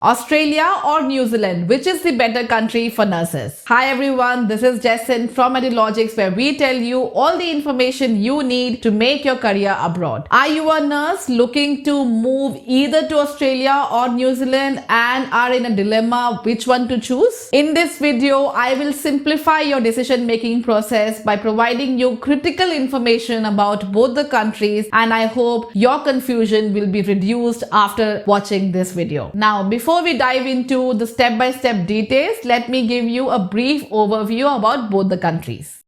Australia or New Zealand, which is the better country for nurses? Hi everyone, this is Jesin from Edulogics, where we tell you all the information you need to make your career abroad. Are you a nurse looking to move either to Australia or New Zealand and are in a dilemma which one to choose? In this video, I will simplify your decision making process by providing you critical information about both the countries, and I hope your confusion will be reduced after watching this video. Now, before we dive into the step-by-step details, let me give you a brief overview about both the countries.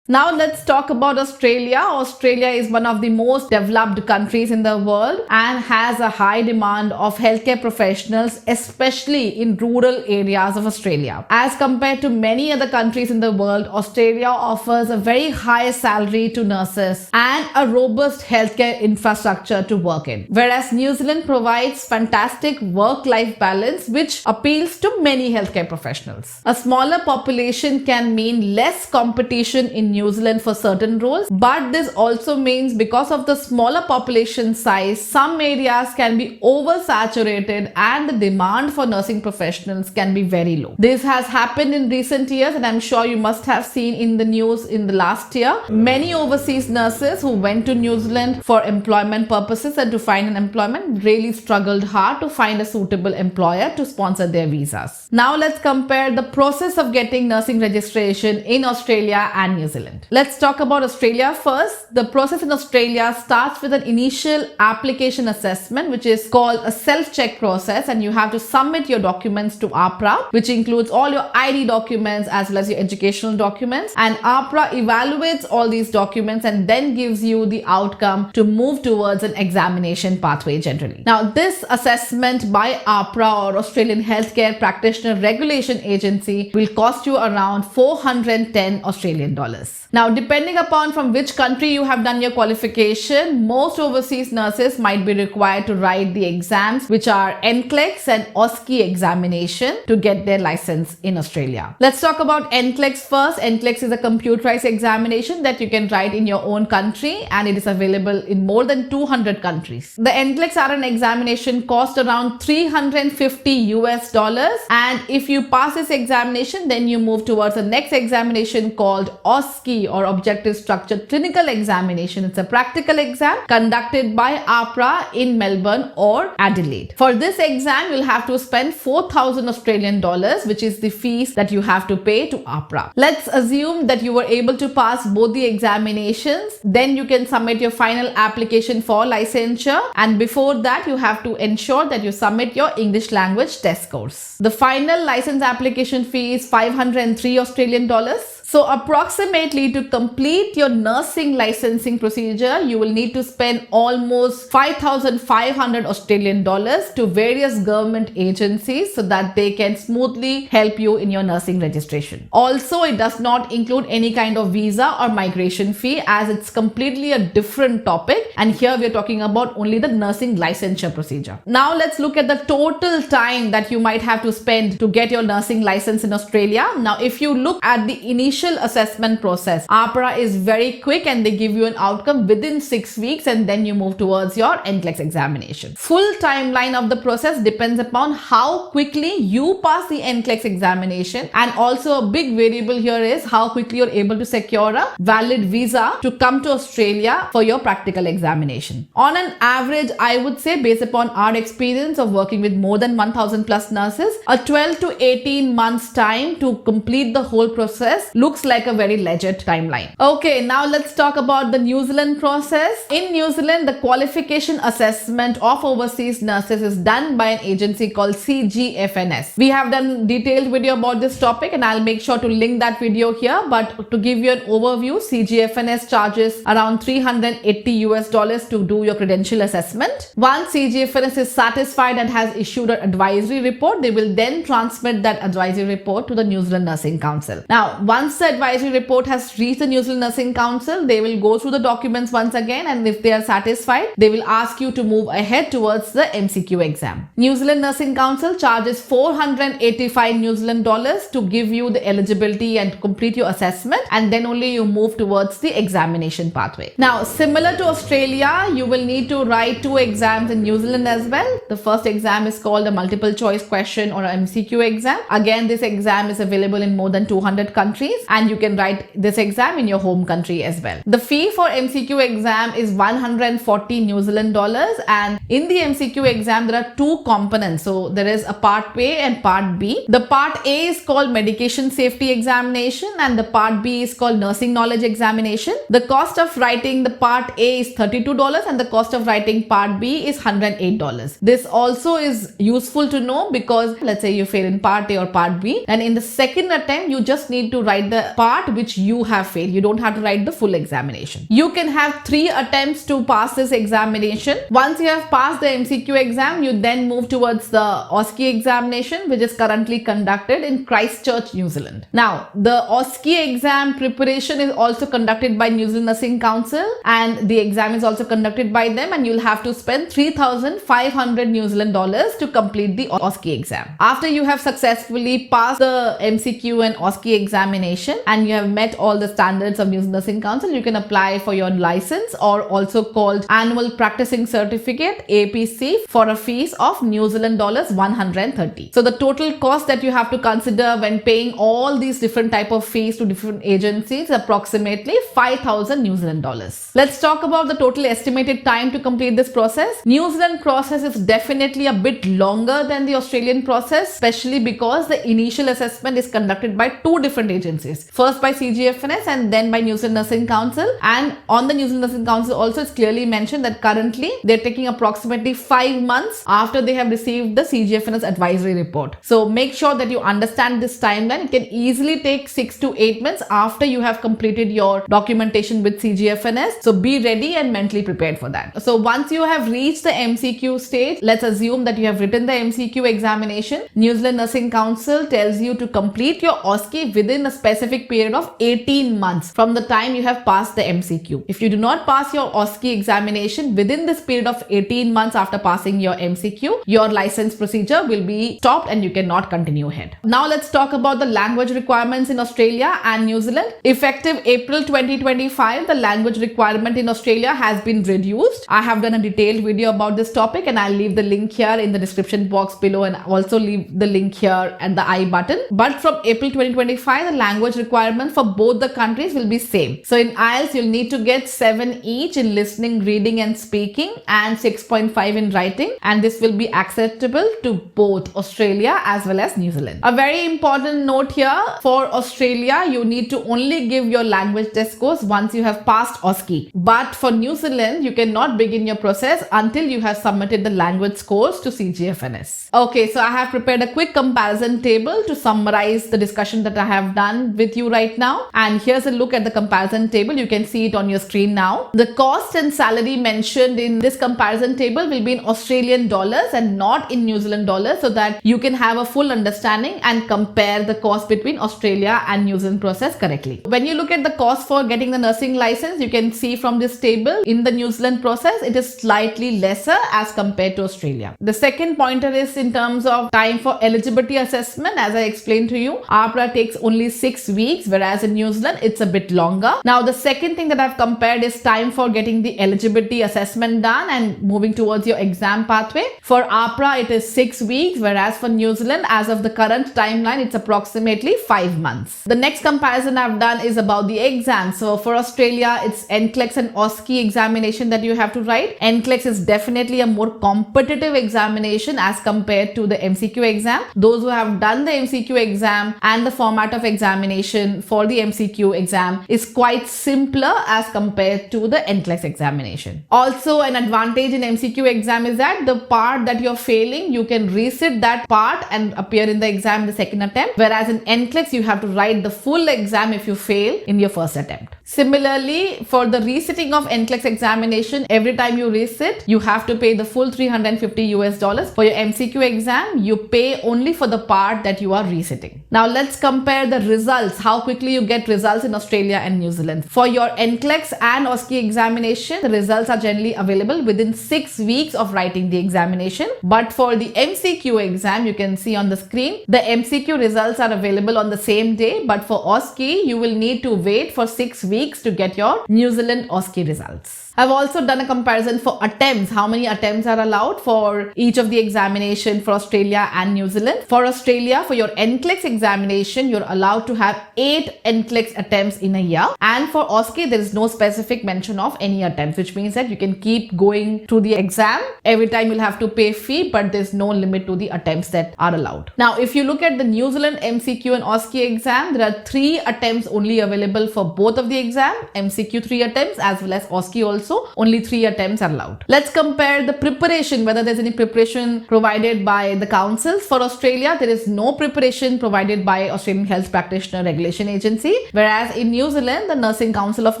Now let's talk about Australia. Australia is one of the most developed countries in the world and has a high demand of healthcare professionals, especially in rural areas of Australia. As compared to many other countries in the world, Australia offers a very high salary to nurses and a robust healthcare infrastructure to work in. Whereas New Zealand provides fantastic work-life balance, which appeals to many healthcare professionals. A smaller population can mean less competition in New Zealand for certain roles, but this also means because of the smaller population size, some areas can be oversaturated and the demand for nursing professionals can be very low. This has happened in recent years, and I'm sure you must have seen in the news in the last year. Many overseas nurses who went to New Zealand for employment purposes and to find an employment really struggled hard to find a suitable employer to sponsor their visas. Now let's compare the process of getting nursing registration in Australia and New Zealand. Let's talk about Australia first. The process in Australia starts with an initial application assessment, which is called a self-check process, and you have to submit your documents to APRA, which includes all your ID documents as well as your educational documents. And APRA evaluates all these documents and then gives you the outcome to move towards an examination pathway generally. Now, this assessment by APRA, or Australian Healthcare Practitioner Regulation Agency, will cost you around 410 Australian dollars. Now, depending upon from which country you have done your qualification, most overseas nurses might be required to write the exams, which are NCLEX and OSCE examination, to get their license in Australia. Let's talk about NCLEX first. NCLEX is a computerized examination that you can write in your own country, and it is available in more than 200 countries. The NCLEX are an examination cost around $350, and if you pass this examination, then you move towards the next examination called OSCE, or Objective Structured Clinical Examination. It's a practical exam conducted by APRA in Melbourne or Adelaide. For this exam, you'll have to spend 4,000 Australian dollars, which is the fees that you have to pay to APRA. Let's assume that you were able to pass both the examinations. Then you can submit your final application for licensure, and before that, you have to ensure that you submit your English language test course. The final license application fee is 503 Australian dollars. So approximately, to complete your nursing licensing procedure, you will need to spend almost 5,500 Australian dollars to various government agencies so that they can smoothly help you in your nursing registration. Also, it does not include any kind of visa or migration fee, as it's completely a different topic. And here we are talking about only the nursing licensure procedure. Now let's look at the total time that you might have to spend to get your nursing license in Australia. Now, if you look at the initial assessment process, APRA is very quick and they give you an outcome within 6 weeks, and then you move towards your NCLEX examination. Full timeline of the process depends upon how quickly you pass the NCLEX examination, and also a big variable here is how quickly you're able to secure a valid visa to come to Australia for your practical examination. On an average, I would say, based upon our experience of working with more than 1,000 plus nurses, a 12 to 18 months time to complete the whole process looks like a very legit timeline. Okay, now let's talk about the New Zealand process. In New Zealand, the qualification assessment of overseas nurses is done by an agency called CGFNS. We have done detailed video about this topic, and I'll make sure to link that video here. But to give you an overview, CGFNS charges around $380 to do your credential assessment. Once CGFNS is satisfied and has issued an advisory report, they will then transmit that advisory report to the New Zealand Nursing Council. Now, once Once the advisory report has reached the New Zealand Nursing Council, they will go through the documents once again, and if they are satisfied, they will ask you to move ahead towards the MCQ exam. New Zealand Nursing Council charges 485 New Zealand dollars to give you the eligibility and complete your assessment, and then only you move towards the examination pathway. Now, similar to Australia, you will need to write 2 exams in New Zealand as well. The first exam is called a multiple choice question or MCQ exam. Again, this exam is available in more than 200 countries, and you can write this exam in your home country as well. The fee for MCQ exam is 140 New Zealand dollars, and in the MCQ exam there are 2 components. So there is a part A and part B. The part A is called medication safety examination, and the part B is called nursing knowledge examination. The cost of writing the part A is $32, and the cost of writing part B is $108. This also is useful to know because let's say you fail in part A or part B, and in the second attempt you just need to write the part which you have failed. You don't have to write the full examination. You can have 3 attempts to pass this examination. Once you have passed the MCQ exam, you then move towards the OSCE examination, which is currently conducted in Christchurch, New Zealand. Now, the OSCE exam preparation is also conducted by New Zealand Nursing Council, and the exam is also conducted by them, and you'll have to spend 3,500 New Zealand dollars to complete the OSCE exam. After you have successfully passed the MCQ and OSCE examination and you have met all the standards of New Zealand Nursing Council, you can apply for your license, or also called Annual Practicing Certificate APC, for a fees of New Zealand dollars 130. So the total cost that you have to consider when paying all these different type of fees to different agencies is approximately 5,000 New Zealand dollars. Let's talk about the total estimated time to complete this process. New Zealand process is definitely a bit longer than the Australian process, especially because the initial assessment is conducted by 2 different agencies. First by CGFNS and then by New Zealand Nursing Council. And on the New Zealand Nursing Council also, it's clearly mentioned that currently they're taking approximately 5 months after they have received the CGFNS advisory report. So make sure that you understand this timeline. It can easily take 6 to 8 months after you have completed your documentation with CGFNS. So be ready and mentally prepared for that. So once you have reached the MCQ stage, let's assume that you have written the MCQ examination. New Zealand Nursing Council tells you to complete your OSCE within a specific period of 18 months from the time you have passed the MCQ. If you do not pass your OSCE examination within this period of 18 months after passing your MCQ, your license procedure will be stopped and you cannot continue ahead. Now let's talk about the language requirements in Australia and New Zealand. Effective April 2025, the language requirement in Australia has been reduced. I have done a detailed video about this topic, and I'll leave the link here in the description box below, and also leave the link here at the I button. But from April 2025, the language requirement for both the countries will be same. So in IELTS, you'll need to get 7 each in listening, reading and speaking, and 6.5 in writing, and this will be acceptable to both Australia as well as New Zealand. A very important note here: for Australia, you need to only give your language test scores once you have passed OSCE. But for New Zealand, you cannot begin your process until you have submitted the language scores to CGFNS. Okay, so I have prepared a quick comparison table to summarize the discussion that I have done with you right now. And here's a look at the comparison table. You can see it on your screen now. The cost and salary mentioned in this comparison table will be in Australian dollars and not in New Zealand dollars, so that you can have a full understanding and compare the cost between Australia and New Zealand process correctly. When you look at the cost for getting the nursing license, you can see from this table in the New Zealand process, it is slightly lesser as compared to Australia. The second pointer is in terms of time for eligibility assessment. As I explained to you, APRA takes only 6 weeks, whereas in New Zealand, it's a bit longer. Now, the second thing that I've compared is time for getting the eligibility assessment done and moving towards your exam pathway. For APRA, it is 6 weeks, whereas for New Zealand, as of the current timeline, it's approximately 5 months. The next comparison I've done is about the exam. So for Australia, it's NCLEX and OSCE examination that you have to write. NCLEX is definitely a more competitive examination as compared to the MCQ exam. Those who have done the MCQ exam and the format of examination for the MCQ exam is quite simpler as compared to the NCLEX examination. Also, an advantage in MCQ exam is that the part that you're failing, you can resit that part and appear in the exam in the second attempt. Whereas in NCLEX, you have to write the full exam if you fail in your first attempt. Similarly, for the resitting of NCLEX examination, every time you resit, you have to pay the full $350. For your MCQ exam, you pay only for the part that you are resitting. Now let's compare the results, how quickly you get results in Australia and New Zealand. For your NCLEX and OSCE examination, the results are generally available within 6 weeks of writing the examination. But for the MCQ exam, you can see on the screen, the MCQ results are available on the same day. But for OSCE, you will need to wait for 6 weeks to get your New Zealand OSCE results. I've also done a comparison for attempts, how many attempts are allowed for each of the examination for Australia and New Zealand. For Australia, for your NCLEX examination, you're allowed to have 8 NCLEX attempts in a year. And for OSCE, there is no specific mention of any attempts, which means that you can keep going to the exam. Every time you'll have to pay fee, but there's no limit to the attempts that are allowed. Now, if you look at the New Zealand MCQ and OSCE exam, there are 3 attempts only available for both of the exam, MCQ 3 attempts as well as OSCE also. Only 3 attempts are allowed. Let's compare the preparation, whether there's any preparation provided by the councils. For Australia, there is no preparation provided by Australian Health Practitioner Regulation Agency, whereas in New Zealand, the Nursing Council of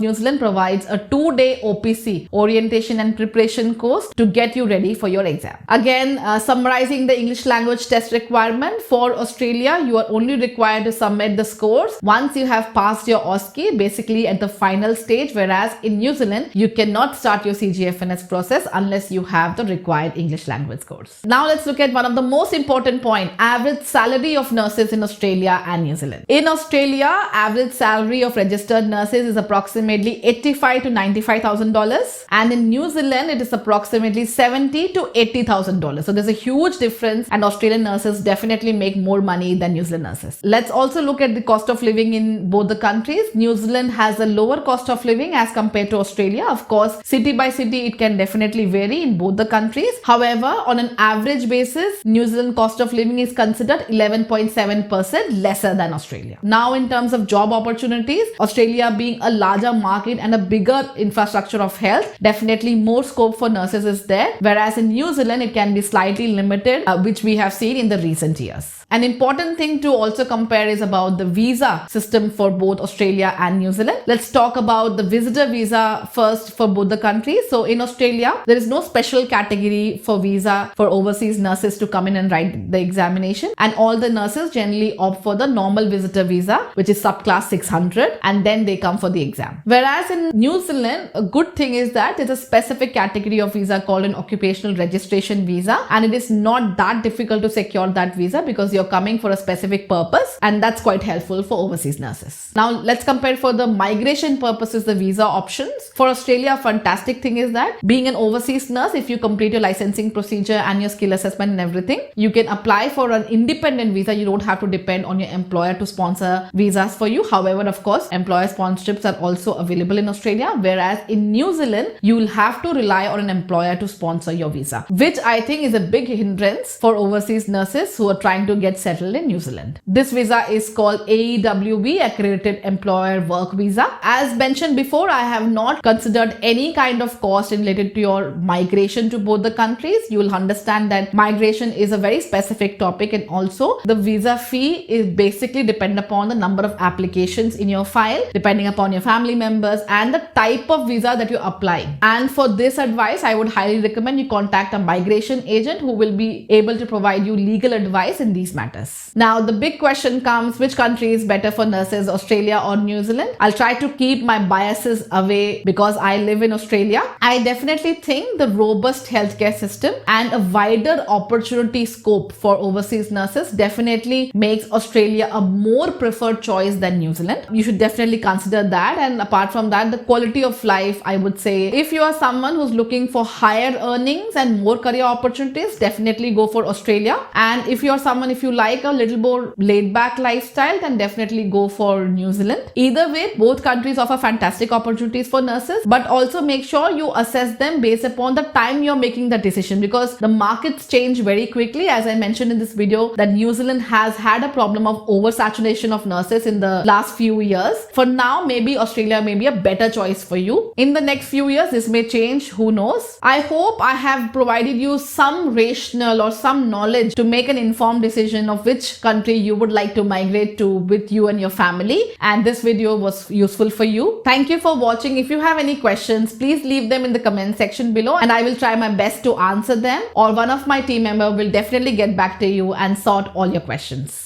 New Zealand provides a 2-day OPC, orientation and preparation course, to get you ready for your exam. Again, summarizing the English language test requirement, for Australia, you are only required to submit the scores once you have passed your OSCE, basically at the final stage, whereas in New Zealand, you cannot start your CGFNS process unless you have the required English language scores. Now let's look at one of the most important point, average salary of nurses in Australia and New Zealand. In Australia, average salary of registered nurses is approximately $85,000 to $95,000, and in New Zealand, it is approximately $70,000 to $80,000. So there's a huge difference, and Australian nurses definitely make more money than New Zealand nurses. Let's also look at the cost of living in both the countries. New Zealand has a lower cost of living as compared to Australia. Of course, city by city, it can definitely vary in both the countries. However, on an average basis, New Zealand cost of living is considered 11.7% lesser than Australia. Now, in terms of job opportunities, Australia being a larger market and a bigger infrastructure of health, definitely more scope for nurses is there. Whereas in New Zealand, it can be slightly limited, which we have seen in the recent years. An important thing to also compare is about the visa system for both Australia and New Zealand. Let's talk about the visitor visa first for both the countries. So in Australia, there is no special category for visa for overseas nurses to come in and write the examination. And all the nurses generally opt for the normal visitor visa, which is subclass 600, and then they come for the exam. Whereas in New Zealand, a good thing is that there's a specific category of visa called an occupational registration visa, and it is not that difficult to secure that visa because you're coming for a specific purpose, and that's quite helpful for overseas nurses. Now let's compare for the migration purposes the visa options. For Australia, a fantastic thing is that being an overseas nurse, if you complete your licensing procedure and your skill assessment and everything, you can apply for an independent visa. You don't have to depend on your employer to sponsor visas for you. However, of course, employer sponsorships are also available in Australia, whereas in New Zealand, you will have to rely on an employer to sponsor your visa, which I think is a big hindrance for overseas nurses who are trying to get settled in New Zealand. This visa is called AEWB, Accredited Employer Work Visa. As mentioned before, I have not considered any kind of cost related to your migration to both the countries. You will understand that migration is a very specific topic, and also the visa fee is basically dependent upon the number of applications in your file, depending upon your family members and the type of visa that you're applying. And for this advice, I would highly recommend you contact a migration agent who will be able to provide you legal advice in these matters. Now, the big question comes, which country is better for nurses, Australia or New Zealand? I'll try to keep my biases away because I live in Australia. I definitely think the robust healthcare system and a wider opportunity scope for overseas nurses definitely makes Australia a more preferred choice than New Zealand. You should definitely consider that. And apart from that, the quality of life, I would say, if you are someone who's looking for higher earnings and more career opportunities, definitely go for Australia. And if you're someone, if you like a little more laid back lifestyle, then definitely go for New Zealand. Either way, both countries offer fantastic opportunities for nurses, but also also make sure you assess them based upon the time you're making the decision, because the markets change very quickly. As I mentioned in this video, that New Zealand has had a problem of oversaturation of nurses in the last few years. For now, maybe Australia may be a better choice for you. In the next few years, this may change, who knows. I hope I have provided you some rational or some knowledge to make an informed decision of which country you would like to migrate to with you and your family, and this video was useful for you. Thank you for watching. If you have any questions, please leave them in the comment section below and I will try my best to answer them, or one of my team member will definitely get back to you and sort all your questions.